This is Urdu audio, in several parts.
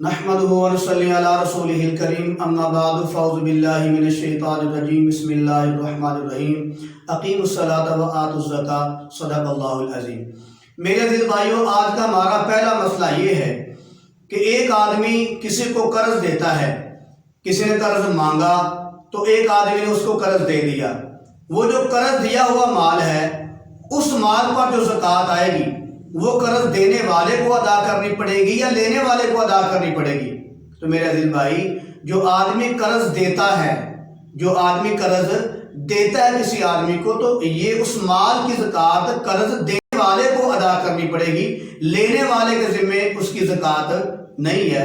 نحمده ونصلي على رسوله الكريم اما بعد فاعوذ بالله من الشیطان الرجیم بسم اللہ الرحمن الرحیم اقیموا الصلاۃ وآتوا الزکاۃ صدق اللہ العظیم۔ میرے عزیز بھائیوں، آج کا ہمارا پہلا مسئلہ یہ ہے کہ ایک آدمی کسی کو قرض دیتا ہے، کسی نے قرض مانگا تو ایک آدمی نے اس کو قرض دے دیا۔ وہ جو قرض دیا ہوا مال ہے، اس مال پر جو زکوٰۃ آئے گی وہ قرض دینے والے کو ادا کرنی پڑے گی یا لینے والے کو ادا کرنی پڑے گی؟ تو میرے عزیز بھائی، جو آدمی قرض دیتا ہے کسی آدمی کو، تو یہ اس مال کی زکوٰۃ قرض دینے والے کو ادا کرنی پڑے گی، لینے والے کے ذمے اس کی زکوٰۃ نہیں ہے۔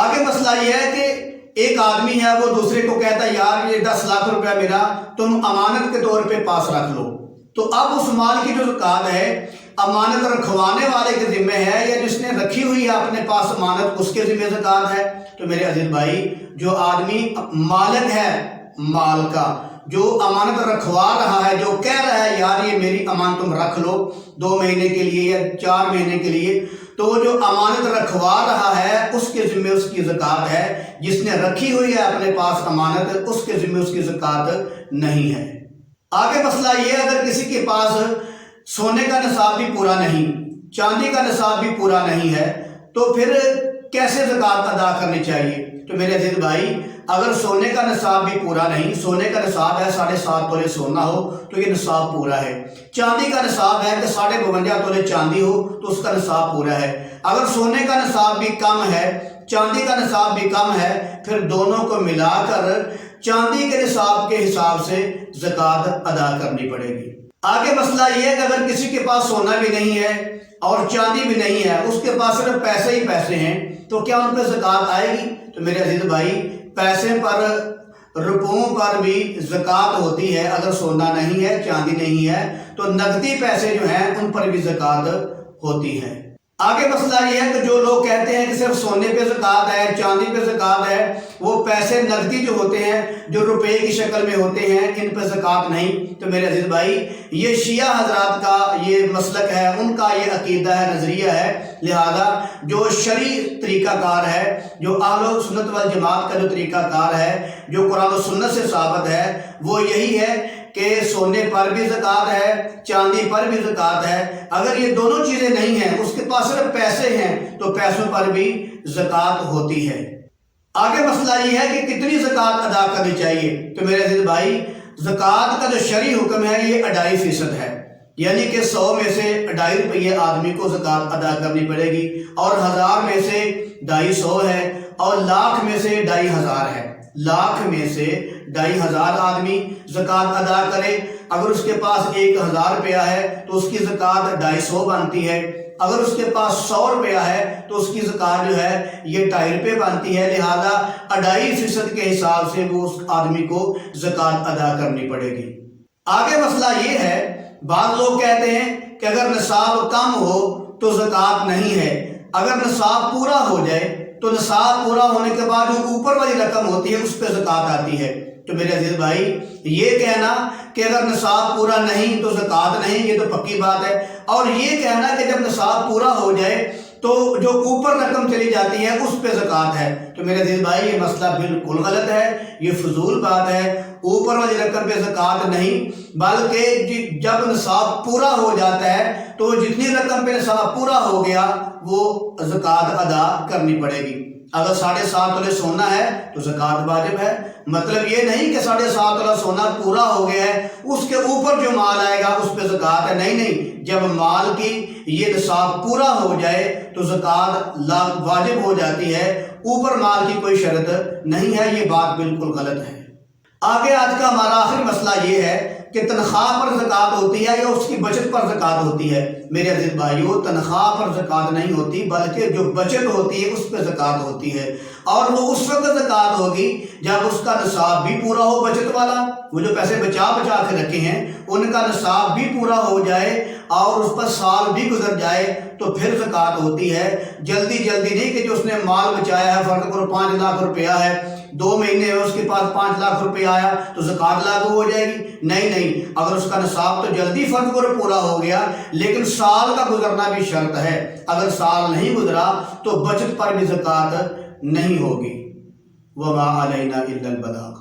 آگے مسئلہ یہ ہے کہ ایک آدمی ہے، وہ دوسرے کو کہتا ہے یار یہ 10 لاکھ روپیہ میرا تم امانت کے طور پہ پاس رکھ لو، تو اب اس مال کی جو زکوٰۃ ہے امانت رکھوانے والے کے ذمہ ہے یا جس نے رکھی ہوئی ہے اپنے پاس امانت، اس کے ذمہ زکوٰۃ ہے۔ تو میرے عزیز بھائی، جو آدمی مالک ہے مال کا، جو امانت رکھوا رہا ہے، جو کہہ رہا ہے یار یہ میری امانت تم رکھ لو 2 مہینے کے لیے یا 4 مہینے کے لیے، تو جو امانت رکھوا رہا ہے اس کے ذمہ اس کی زکوٰۃ ہے۔ جس نے رکھی ہوئی ہے اپنے پاس امانت، اس کے ذمہ اس کی زکوٰۃ نہیں ہے۔ آگے مسئلہ یہ ہے، اگر کسی کے پاس سونے کا نصاب بھی پورا نہیں، چاندی کا نصاب بھی پورا نہیں ہے، تو پھر کیسے زکوٰۃ ادا کرنی چاہیے؟ تو میرے عزیز بھائی، اگر سونے کا نصاب بھی پورا نہیں، سونے کا نصاب ہے 7.5 تولے سونا ہو تو یہ نصاب پورا ہے، چاندی کا نصاب ہے کہ 52.5 تولے چاندی ہو تو اس کا نصاب پورا ہے۔ اگر سونے کا نصاب بھی کم ہے، چاندی کا نصاب بھی کم ہے، پھر دونوں کو ملا کر چاندی کے نصاب کے حساب سے زکوٰۃ ادا کرنی پڑے گی۔ آگے مسئلہ یہ ہے کہ اگر کسی کے پاس سونا بھی نہیں ہے اور چاندی بھی نہیں ہے، اس کے پاس صرف پیسے ہی پیسے ہیں، تو کیا ان پہ زکوٰۃ آئے گی؟ تو میرے عزیز بھائی، پیسے پر، روپوں پر بھی زکوٰۃ ہوتی ہے۔ اگر سونا نہیں ہے، چاندی نہیں ہے، تو نقدی پیسے جو ہیں ان پر بھی زکوٰۃ ہوتی ہے۔ آگے مسئلہ یہ ہے کہ جو لوگ کہتے ہیں کہ صرف سونے پہ زکوٰۃ ہے، چاندی پہ زکوٰۃ ہے، وہ پیسے نقدی جو ہوتے ہیں، جو روپے کی شکل میں ہوتے ہیں، ان پہ زکوٰۃ نہیں۔ تو میرے عزیز بھائی، یہ شیعہ حضرات کا یہ مسلک ہے، ان کا یہ عقیدہ ہے، نظریہ ہے۔ لہذا جو شرعی طریقہ کار ہے، جو اہل سنت والجماعت کا جو طریقہ کار ہے، جو قرآن و سنت سے ثابت ہے، وہ یہی ہے کہ سونے پر بھی زکوٰۃ ہے، چاندی پر بھی زکوٰۃ ہے۔ اگر یہ دونوں چیزیں نہیں ہیں، اس کے پاس صرف پیسے ہیں، تو پیسوں پر بھی زکوٰۃ ہوتی ہے۔ آگے مسئلہ یہ ہے کہ کتنی زکوٰۃ ادا کرنی چاہیے؟ تو میرے عزیز بھائی، زکوٰۃ کا جو شرعی حکم ہے یہ 2.5% ہے، یعنی کہ 100 میں سے 2.5 روپیے آدمی کو زکوٰۃ ادا کرنی پڑے گی، اور 1000 میں سے 250 ہے، اور لاکھ میں سے 2500 ہے۔ لاکھ میں سے 2500 آدمی زکوٰۃ ادا کرے۔ اگر اس کے پاس 1000 روپیہ ہے تو اس کی زکوٰۃ 250 بنتی ہے۔ اگر اس کے پاس 100 روپیہ ہے تو اس کی زکوٰۃ جو ہے یہ 2.5 روپے بنتی ہے۔ لہذا 2.5% کے حساب سے وہ اس آدمی کو زکوٰۃ ادا کرنی پڑے گی۔ آگے مسئلہ یہ ہے، بعض لوگ کہتے ہیں کہ اگر نصاب کم ہو تو زکوٰۃ نہیں ہے، اگر نصاب پورا ہو جائے تو نصاب پورا ہونے کے بعد جو اوپر والی رقم ہوتی ہے اس پہ زکوٰۃ آتی ہے۔ تو میرے عزیز بھائی، یہ کہنا کہ اگر نصاب پورا نہیں تو زکوٰۃ نہیں، یہ تو پکی بات ہے، اور یہ کہنا کہ جب نصاب پورا ہو جائے تو جو اوپر رقم چلی جاتی ہے اس پہ زکوٰۃ ہے، تو میرے عزیز بھائی یہ مسئلہ بالکل غلط ہے، یہ فضول بات ہے۔ اوپر والی رقم پہ زکوٰۃ نہیں، بلکہ جب نصاب پورا ہو جاتا ہے تو جتنی رقم پہ نصاب پورا ہو گیا وہ زکوٰۃ ادا کرنی پڑے گی۔ اگر 7.5 تولے سونا ہے تو زکوٰۃ واجب ہے۔ مطلب یہ نہیں کہ 7.5 تولہ سونا پورا ہو گیا ہے، اس کے اوپر جو مال آئے گا اس پہ زکوٰۃ ہے، نہیں، جب مال کی یہ نصاب پورا ہو جائے تو زکوٰۃ واجب ہو جاتی ہے، اوپر مال کی کوئی شرط نہیں ہے۔ یہ بات بالکل غلط ہے۔ آگے آج کا ہمارا آخری مسئلہ یہ ہے کہ تنخواہ پر زکوٰۃ ہوتی ہے یا اس کی بچت پر زکوٰۃ ہوتی ہے؟ میرے عزیز بھائیو، تنخواہ پر زکوٰۃ نہیں ہوتی، بلکہ جو بچت ہوتی ہے اس پہ زکوٰۃ ہوتی ہے، اور وہ اس وقت زکوٰۃ ہوگی جب اس کا نصاب بھی پورا ہو، بچت والا، وہ جو پیسے بچا کے رکھے ہیں ان کا نصاب بھی پورا ہو جائے اور اس پر سال بھی گزر جائے تو پھر زکوٰۃ ہوتی ہے۔ جلدی نہیں کہ جو اس نے مال بچایا ہے، فرض کرو 5 لاکھ روپیہ ہے، 2 مہینے میں اس کے پاس 5 لاکھ روپے آیا تو زکوٰۃ لاگو ہو جائے گی؟ نہیں، اگر اس کا نصاب تو جلدی فرض کرو پورا ہو گیا، لیکن سال کا گزرنا بھی شرط ہے۔ اگر سال نہیں گزرا تو بچت پر بھی زکوٰۃ نہیں ہوگی۔ وما علینا الا البلاغ۔